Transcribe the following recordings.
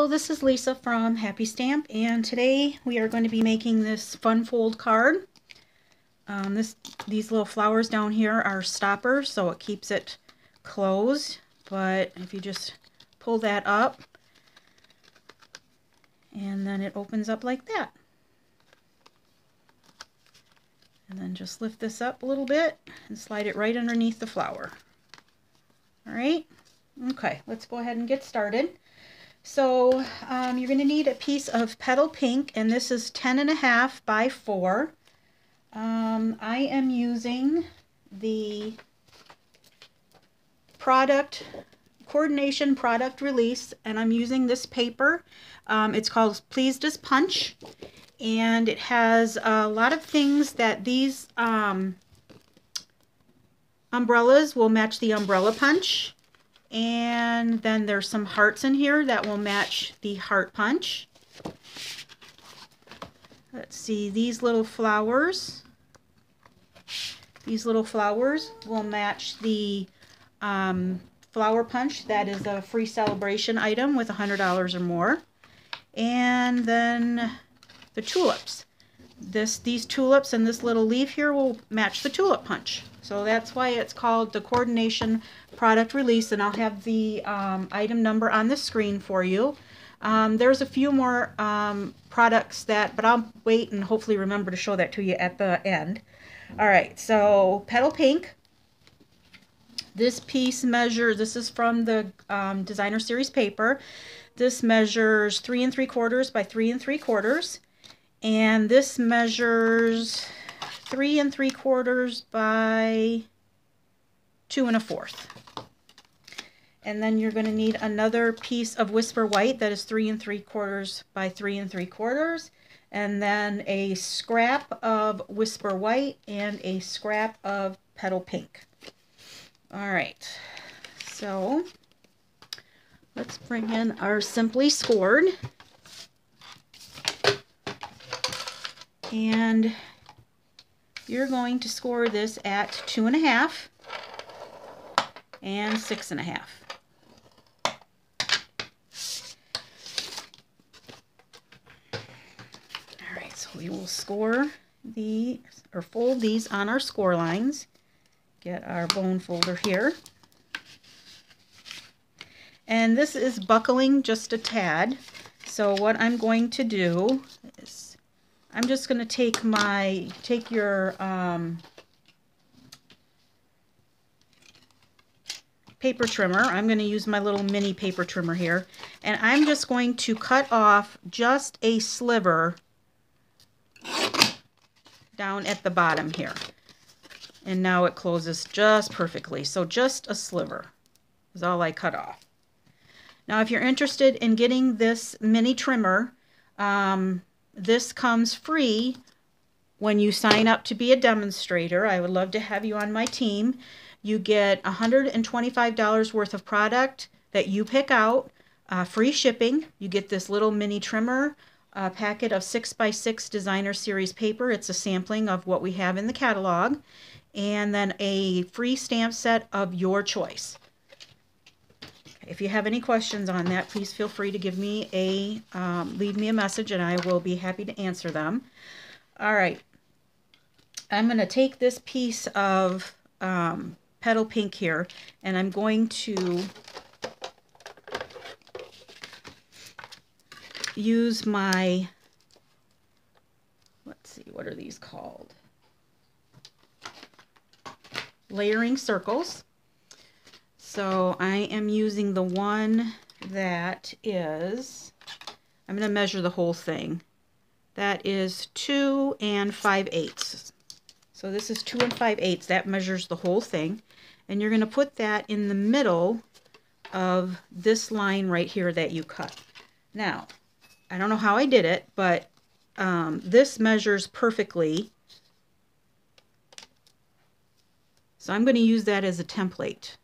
Hello, this is Lisa from Happy Stamp, and today we are going to be making this fun fold card. These little flowers down here are stoppers, so it keeps it closed, but if you just pull that up, and then it opens up like that. And then just lift this up a little bit and slide it right underneath the flower. Alright, okay, let's go ahead and get started. So you're going to need a piece of petal pink, and this is 10.5 by 4. I am using the coordination product release, and I'm using this paper. It's called Pleased as Punch, and it has a lot of things that these umbrellas will match the umbrella punch. And then there's some hearts in here that will match the heart punch. Let's see, these little flowers will match the flower punch. That is a free celebration item with $100 or more. And then the tulips. These tulips and this little leaf here will match the tulip punch. So that's why it's called the coordination product release, and I'll have the item number on the screen for you. There's a few more products but I'll wait and hopefully remember to show that to you at the end. Alright, so petal pink. This piece measures, this is from the designer series paper. This measures 3 3/4 by 3 3/4. And this measures 3 3/4 by 2 1/4. And then you're going to need another piece of Whisper White that is 3 3/4 by 3 3/4. And then a scrap of Whisper White and a scrap of Petal Pink. Alright, so let's bring in our Simply Scored. And you're going to score this at 2.5 and 6.5. Alright, so we will score these, or fold these on our score lines. Get our bone folder here. And this is buckling just a tad. So what I'm going to do is I'm just going to take your paper trimmer. I'm going to use my little mini paper trimmer here, and I'm just going to cut off just a sliver down at the bottom here. And now it closes just perfectly. So just a sliver is all I cut off. Now if you're interested in getting this mini trimmer, this comes free when you sign up to be a demonstrator. I would love to have you on my team. You get $125 worth of product that you pick out, free shipping. You get this little mini trimmer, a packet of 6x6 designer series paper. It's a sampling of what we have in the catalog, and then a free stamp set of your choice. If you have any questions on that, please feel free to give me leave me a message, and I will be happy to answer them. All right, I'm going to take this piece of petal pink here, and I'm going to use my, let's see, what are these called? Layering circles. So I am using the one that is, I'm going to measure the whole thing. That is 2 5/8. So this is 2 5/8. That measures the whole thing. And you're going to put that in the middle of this line right here that you cut. Now, I don't know how I did it, but this measures perfectly. So I'm going to use that as a template.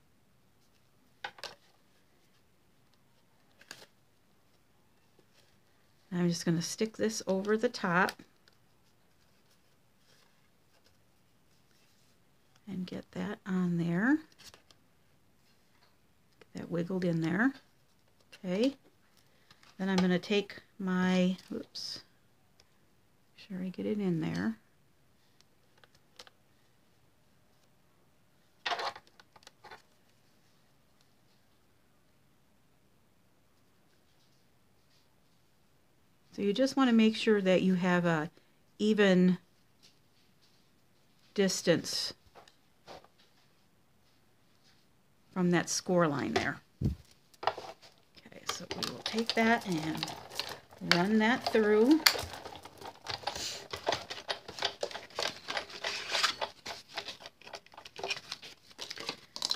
I'm just going to stick this over the top and get that on there. Get that wiggled in there. Okay. Then I'm going to take my, oops, make sure I get it in there. So you just want to make sure that you have a even distance from that score line there. Okay, so we will take that and run that through.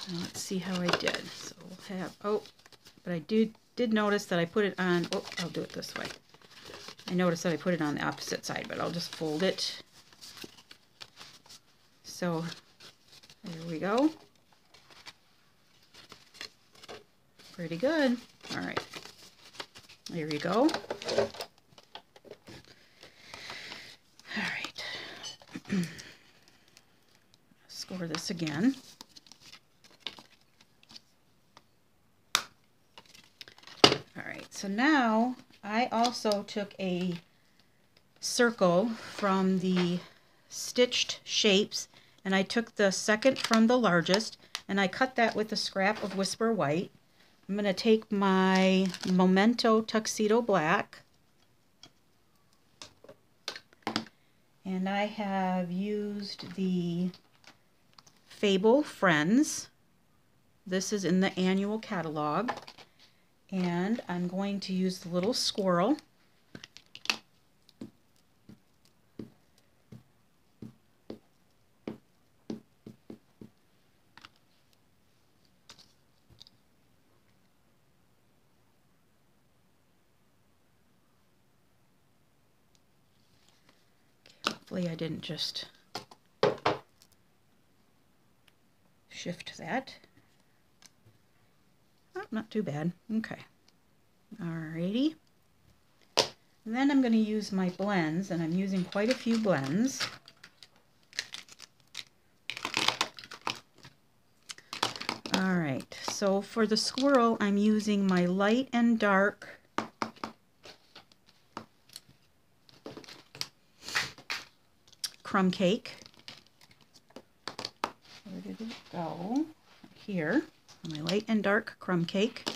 Now let's see how I did. So we'll have, oh, but I did notice that I put it on, oh, I'll do it this way. I noticed that I put it on the opposite side, but I'll just fold it. So there we go. Pretty good. All right. There you go. All right. Score this again. All right. So now I also took a circle from the stitched shapes, and I took the second from the largest, and I cut that with a scrap of Whisper White. I'm going to take my Memento Tuxedo Black, and I have used the Fable Friends. This is in the annual catalog, and I'm going to use the little squirrel. Hopefully I didn't just shift that. Oh, not too bad. Okay. Alrighty. And then I'm going to use my blends, and I'm using quite a few blends. Alright, so for the squirrel, I'm using my light and dark crumb cake. Where did it go? Here, my light and dark crumb cake.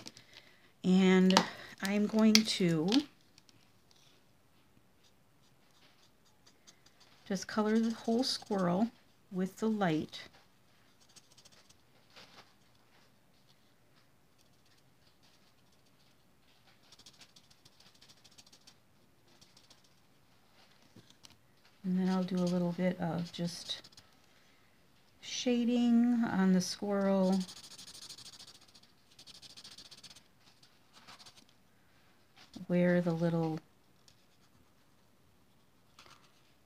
And I'm going to just color the whole squirrel with the light. And then I'll do a little bit of just shading on the squirrel. Where the little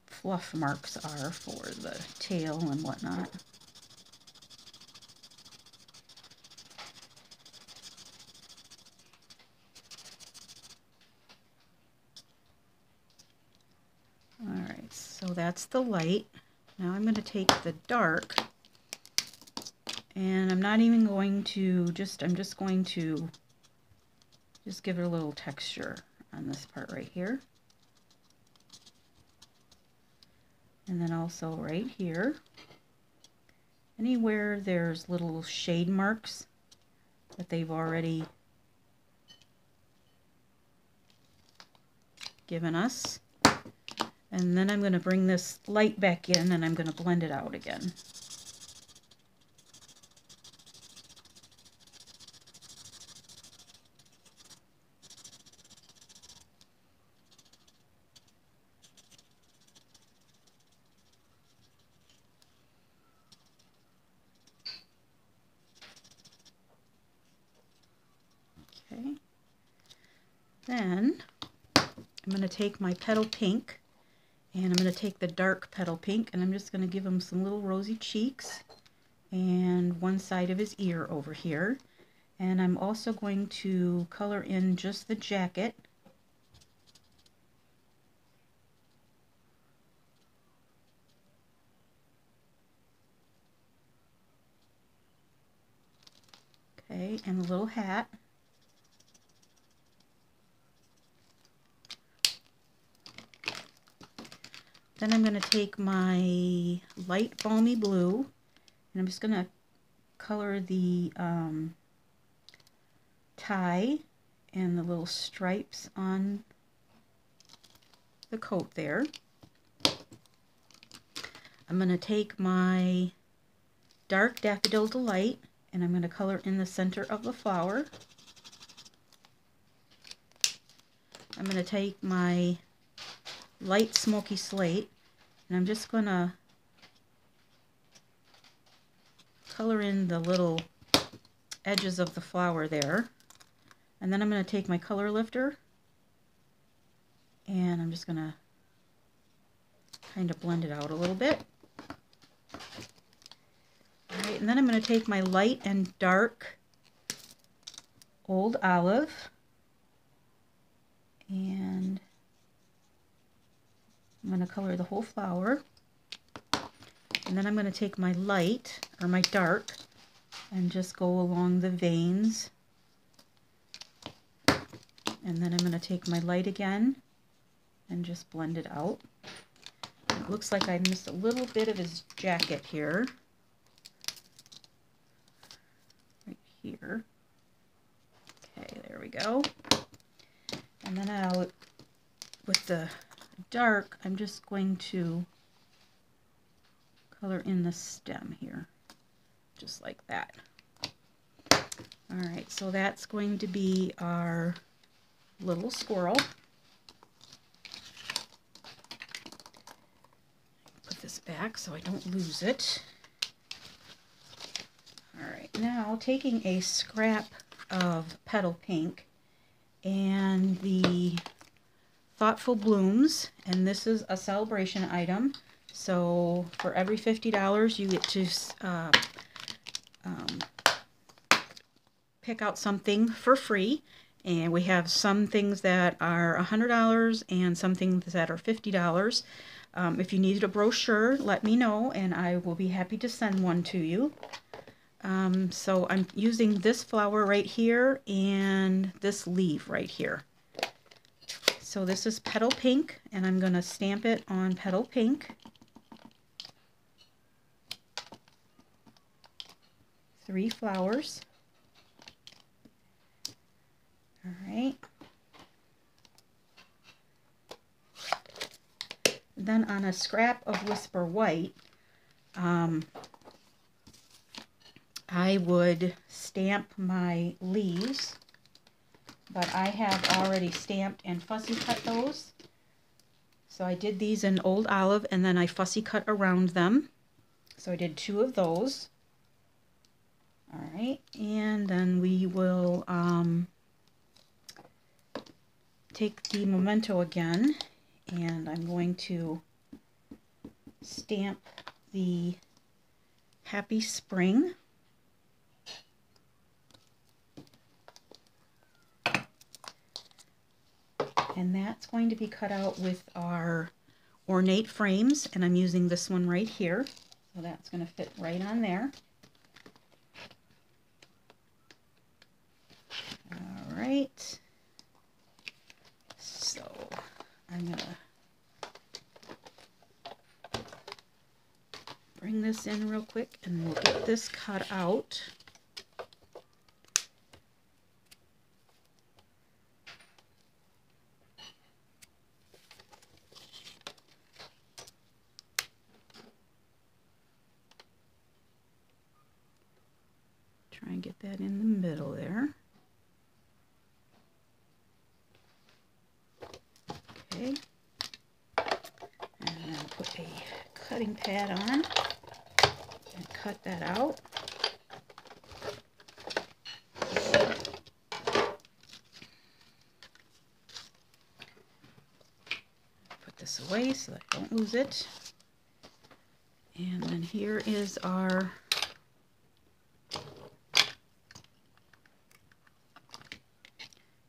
fluff marks are for the tail and whatnot. Alright, so that's the light. Now I'm going to take the dark, and I'm not even going to I'm just going to give it a little texture on this part right here. And then also right here. Anywhere there's little shade marks that they've already given us. And then I'm going to bring this light back in, and I'm going to blend it out again. Okay. Then I'm going to take my petal pink, and I'm going to take the dark petal pink, and I'm just going to give him some little rosy cheeks and one side of his ear over here. And I'm also going to color in just the jacket. Okay, and the little hat. Then I'm going to take my light balmy blue, and I'm just going to color the tie and the little stripes on the coat there. I'm going to take my dark Daffodil Delight, and I'm going to color in the center of the flower. I'm going to take my light Smoky Slate, and I'm just going to color in the little edges of the flower there. And then I'm going to take my color lifter, and I'm just going to kind of blend it out a little bit. Alright, and then I'm going to take my light and dark Old Olive, and I'm going to color the whole flower. And then I'm going to take my light, or my dark, and just go along the veins. And then I'm going to take my light again and just blend it out. It looks like I missed a little bit of his jacket here. Right here. Okay, there we go. And then I'll, with the dark, I'm just going to color in the stem here, just like that. Alright, so that's going to be our little squirrel. Put this back so I don't lose it. Alright, now taking a scrap of Petal Pink and the Thoughtful Blooms, and this is a celebration item, so for every $50 you get to pick out something for free. And we have some things that are $100 and some things that are $50. If you need a brochure, let me know and I will be happy to send one to you. So I'm using this flower right here and this leaf right here. So this is Petal Pink, and I'm going to stamp it on Petal Pink. 3 flowers. Alright. Then on a scrap of Whisper White, I would stamp my leaves, but I have already stamped and fussy cut those. So I did these in Old Olive and then I fussy cut around them. So I did 2 of those. Alright, and then we will take the memento again, and I'm going to stamp the Happy Spring. And that's going to be cut out with our ornate frames, and I'm using this one right here, so that's going to fit right on there. Alright, so I'm going to bring this in real quick and we'll get this cut out. Try and get that in the middle there. Okay, and then put a cutting pad on and cut that out. Put this away so that I don't lose it. And then here is our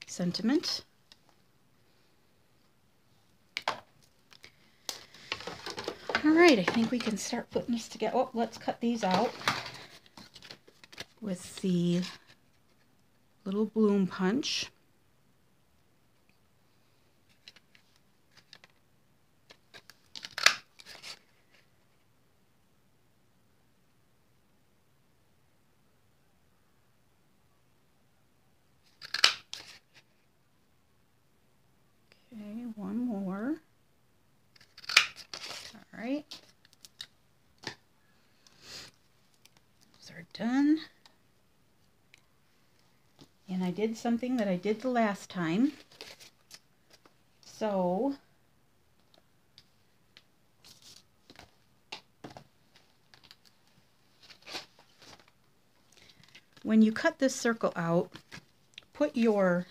sentiment. Alright, I think we can start putting this together. Oh, let's cut these out with the little bloom punch. Okay, one more. All right. Those are done. And I did something that I did the last time. So when you cut this circle out, put your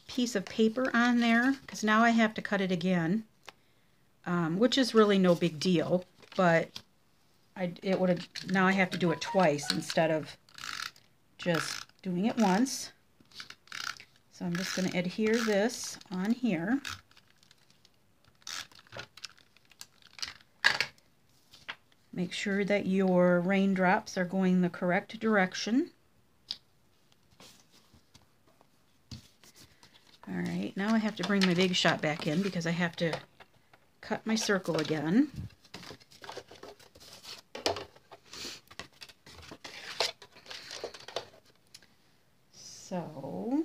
piece of paper on there, because now I have to cut it again, which is really no big deal, but now I have to do it twice instead of just doing it once. So I'm just going to adhere this on here. Make sure that your raindrops are going the correct direction. Alright, now I have to bring my Big Shot back in because I have to cut my circle again. So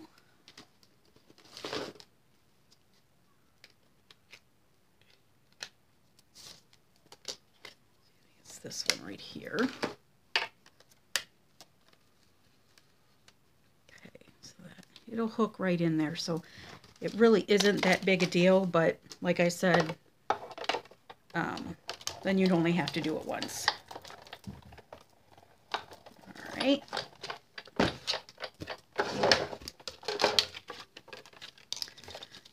it's this one right here. Okay, so that it'll hook right in there. So it really isn't that big a deal, but like I said, then you'd only have to do it once. All right.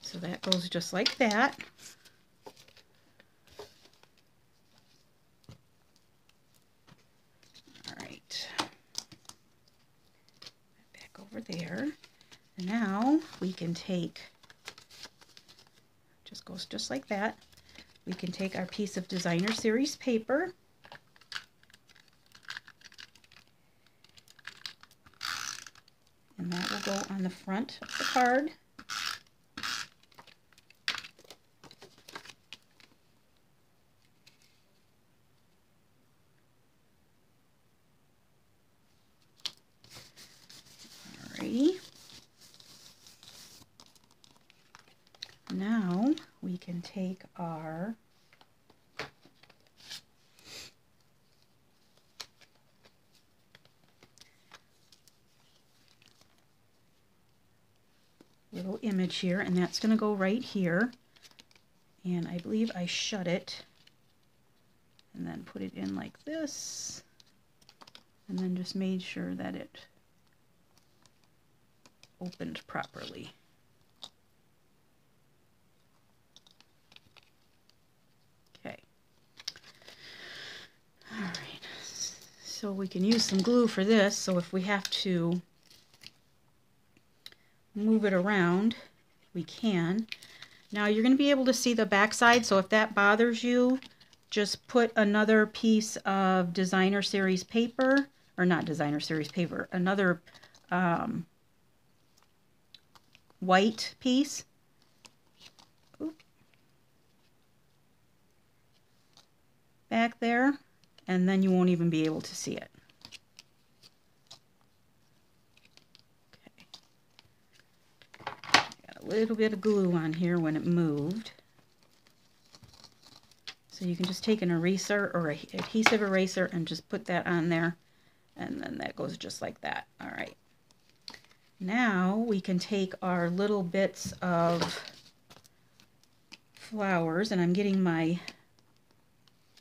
So that goes just like that. All right. Back over there. And now we can take, just goes just like that. We can take our piece of Designer Series paper, and that will go on the front of the card. Alrighty. Now we can take our little image here, and that's going to go right here, and I believe I shut it and then put it in like this, and then just made sure that it opened properly. Okay. Alright, so we can use some glue for this, so if we have to move it around, we can. Now you're going to be able to see the back side, so if that bothers you, just put another piece of Designer Series paper, or not Designer Series paper, another white piece. Back there, and then you won't even be able to see it. Got a little bit of glue on here when it moved. So you can just take an eraser or an adhesive eraser and just put that on there, and then that goes just like that. All right. Now we can take our little bits of flowers, and I'm getting my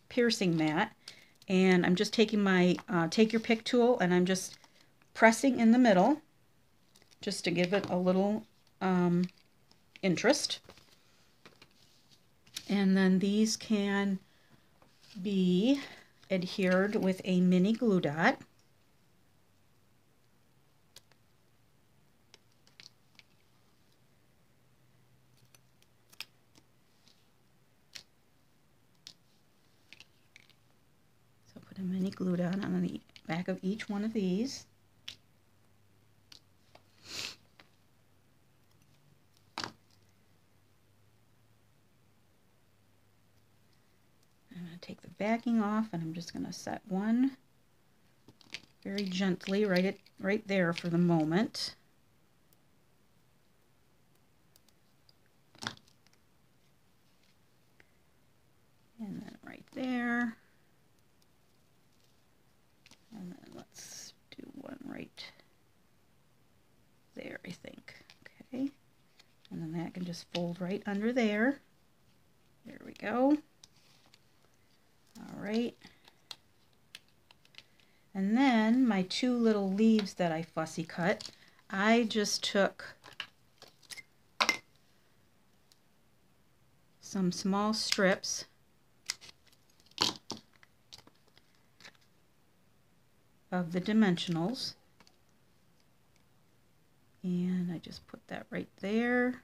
piercing mat, and I'm just taking my take your pick tool, and I'm just pressing in the middle just to give it a little interest. And then these can be adhered with a mini glue dot. So put a mini glue dot on the back of each one of these. Take the backing off, and I'm just going to set one very gently right there for the moment. there. And then let's do one right there, I think. Okay. And then that can just fold right under there. There we go. All right. And then my two little leaves that I fussy cut, I just took some small strips of the dimensionals, and I just put that right there.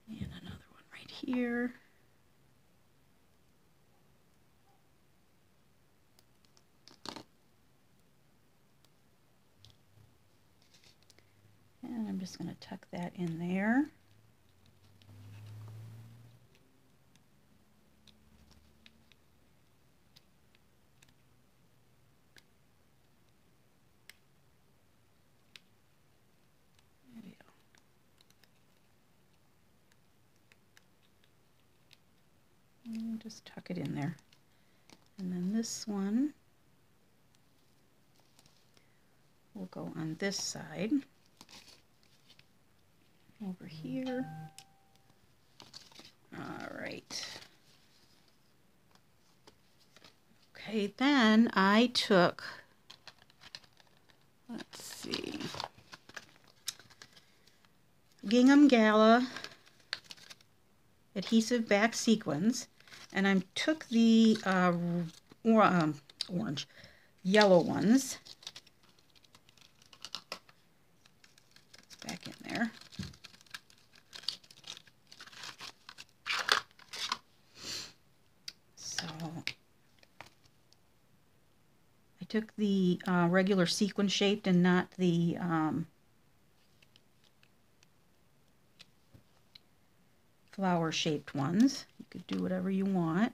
And another one right here. And I'm just going to tuck that in there. There we go. And just tuck it in there. And then this one will go on this side. Over here. All right. Okay, then I took, let's see, Gingham Gala adhesive back sequins, and I took the yellow ones. Back in there. I took the regular sequin shaped and not the flower shaped ones. You could do whatever you want.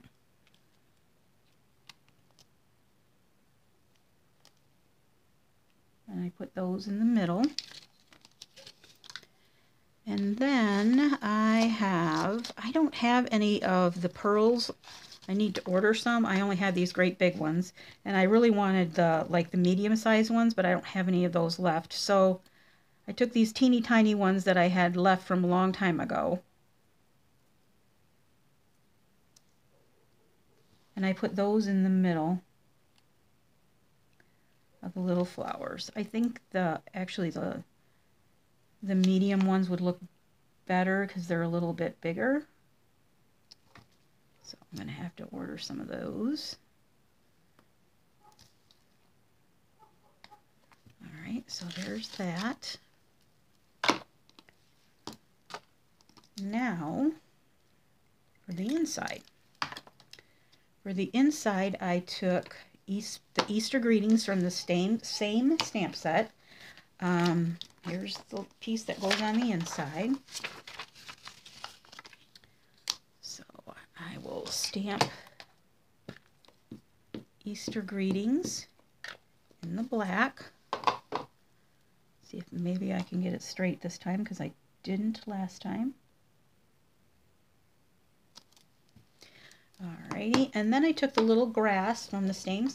And I put those in the middle. And then I don't have any of the pearls. I need to order some. I only had these great big ones, and I really wanted the medium-sized ones, but I don't have any of those left. So I took these teeny tiny ones that I had left from a long time ago, and I put those in the middle of the little flowers. I think actually the medium ones would look better because they're a little bit bigger. So I'm going to have to order some of those. All right, so there's that. Now for the inside. For the inside, I took the Easter greetings from the same stamp set. Here's the piece that goes on the inside. So I will stamp Easter greetings in the black. See if maybe I can get it straight this time, because I didn't last time. Alrighty, and then I took the little grass from the same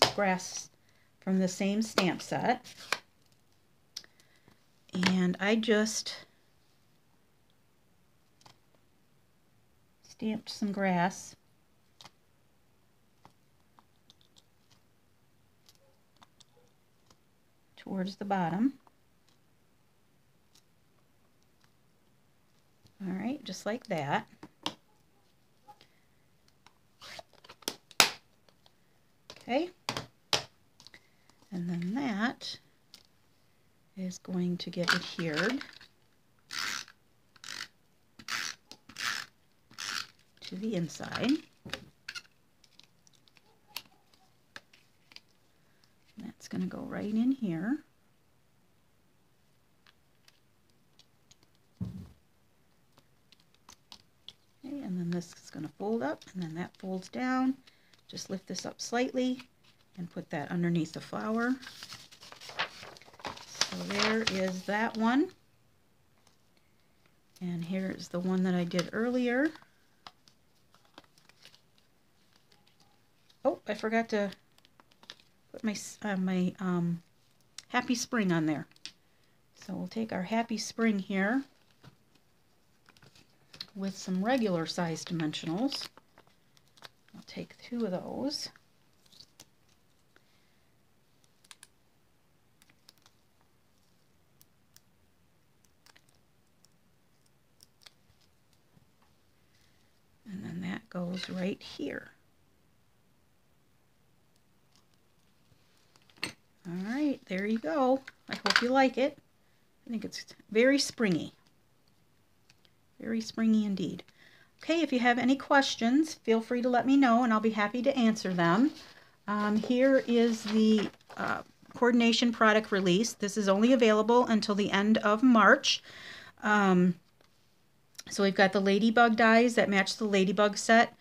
stamp set, and I just stamped some grass towards the bottom. All right, just like that. Okay, and then that is going to get adhered to the inside. That's going to go right in here. Okay, and then this is going to fold up, and then that folds down. Just lift this up slightly and put that underneath the flower. So there is that one. And here's the one that I did earlier. Oh, I forgot to put my Happy Spring on there. So we'll take our Happy Spring here with some regular size dimensionals. I'll take 2 of those. And then that goes right here. All right, there you go. I hope you like it. I think it's very springy. Very springy indeed. Okay, if you have any questions, feel free to let me know and I'll be happy to answer them. Here is the coordination product release. This is only available until the end of March. So we've got the ladybug dies that match the ladybug set,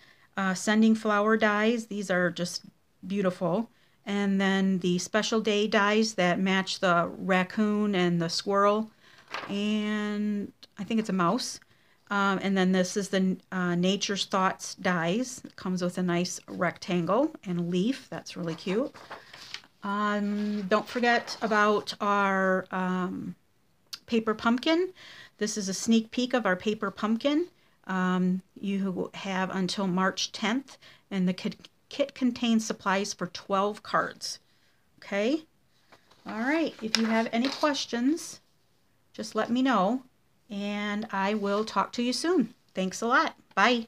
sending flower dies. These are just beautiful. And then the special day dies that match the raccoon and the squirrel, and I think it's a mouse. And then this is the Nature's Thoughts dies. It comes with a nice rectangle and a leaf. That's really cute. Don't forget about our paper pumpkin. This is a sneak peek of our paper pumpkin. You have until March 10th, and the kit contains supplies for 12 cards. Okay? All right. If you have any questions, just let me know, and I will talk to you soon. Thanks a lot. Bye.